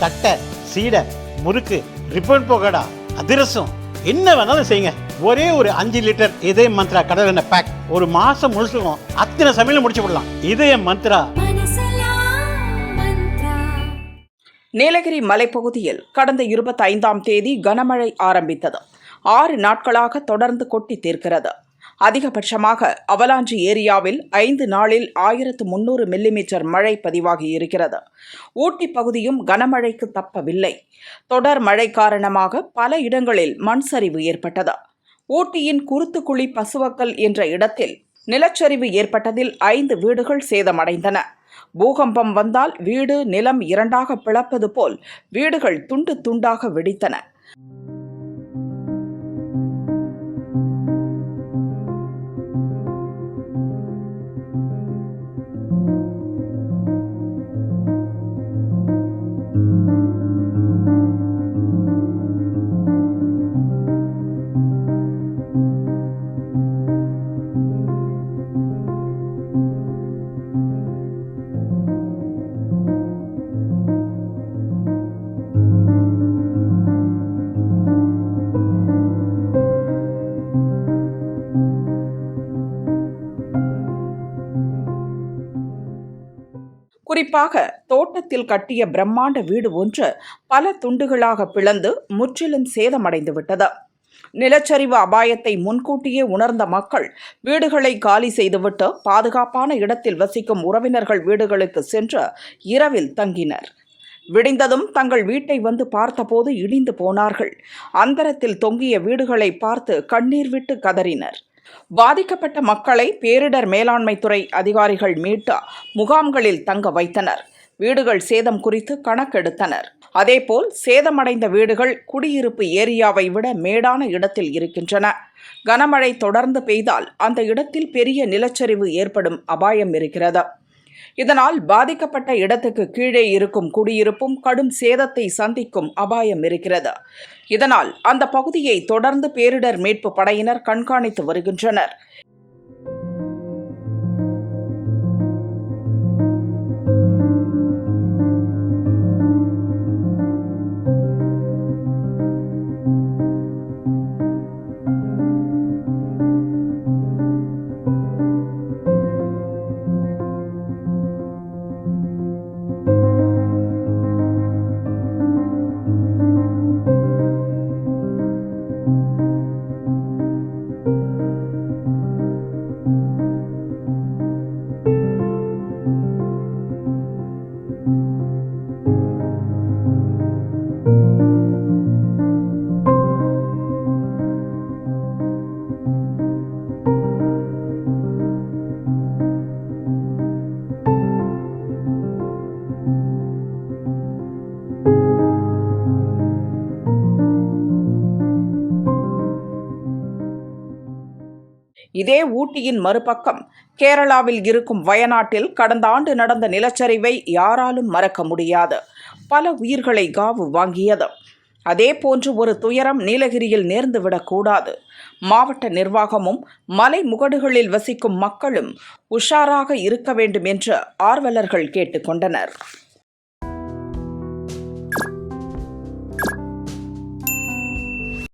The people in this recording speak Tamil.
தட்டை, சீடை, முறுக்கு, ரிப்பன் பக்கோடா, அதிரசம், என்ன வேணாலும் செய்யுங்க. ஒரே ஒரு 5 லிட்டர் இதய மந்த்ரா கடல் எண்ணெய் பேக் ஒரு மாசம் முழுசுக்கும் அத்தனை சமையல் முடிச்சு விடலாம். இதய மந்த்ரா. நீலகிரி மலைப்பகுதியில் கடந்த 25ஆம் தேதி கனமழை ஆரம்பித்தது. 6 நாட்களாக தொடர்ந்து கொட்டி தீர்க்கிறது. அதிகபட்சமாக அவலாஞ்சி ஏரியாவில் 5 நாளில் 1300 மில்லிமீட்டர் மழை பதிவாகி இருக்கிறது. ஊட்டி பகுதியும் கனமழைக்கு தப்பவில்லை. தொடர் மழை காரணமாக பல இடங்களில் மண் சரிவு ஏற்பட்டது. ஊட்டியின் குருத்துக்குழி பசுவக்கல் என்ற இடத்தில் நிலச்சரிவு ஏற்பட்டதில் 5 வீடுகள் சேதமடைந்தன. பூகம்பம் வந்தால் வீடு நிலம் 2ஆக பிளப்பது போல் வீடுகள் துண்டு துண்டாக வெடித்தன. குறிப்பாக தோட்டத்தில் கட்டிய பிரம்மாண்ட வீடு ஒன்று பல துண்டுகளாக பிளந்து முற்றிலும் சேதமடைந்து விட்டது. நிலச்சரிவு அபாயத்தை முன்கூட்டியே உணர்ந்த மக்கள் வீடுகளை காலி செய்துவிட்டு பாதுகாப்பான இடத்தில் வசிக்கும் உறவினர்கள் வீடுகளுக்கு சென்று இரவில் தங்கினர். விடிந்ததும் தங்கள் வீட்டை வந்து பார்த்தபோது இடிந்து போனார்கள். அந்தரத்தில் தொங்கிய வீடுகளை பார்த்து கண்ணீர் விட்டு கதறினர். பாதிக்கப்பட்ட மக்களை பேரிடர் மேலாண்மை துறை அதிகாரிகள் மீட்டு முகாம்களில் தங்க வைத்தனர். வீடுகள் சேதம் குறித்து கணக்கெடுத்தனர். அதேபோல் சேதமடைந்த வீடுகள் குடியிருப்பு ஏரியாவை விட மேடான இடத்தில் இருக்கின்றன. கனமழை தொடர்ந்து பெய்தால் அந்த இடத்தில் பெரிய நிலச்சரிவு ஏற்படும் அபாயம் இருக்கிறது. இதனால் பாதிக்கப்பட்ட இடத்துக்கு கீழே இருக்கும் குடியிருப்பும் கடும் சேதத்தை சந்திக்கும் அபாயம் இருக்கிறது. இதனால் அந்த பகுதியை தொடர்ந்து பேரிடர் மீட்பு படையினர் கண்காணித்து வருகின்றனர். இதே ஊட்டியின் மறுபக்கம் கேரளாவில் இருக்கும் வயநாட்டில் கடந்த ஆண்டு நடந்த நிலச்சரிவை யாராலும் மறக்க முடியாது. பல உயிர்களை காவு வாங்கியது. அதே போன்று ஒரு துயரம் நீலகிரியில் நேர்ந்துவிடக்கூடாது. மாவட்ட நிர்வாகமும் மலை முகடுகளில் வசிக்கும் மக்களும் உஷாராக இருக்க வேண்டும் என்று ஆர்வலர்கள் கேட்டுக்கொண்டனர்.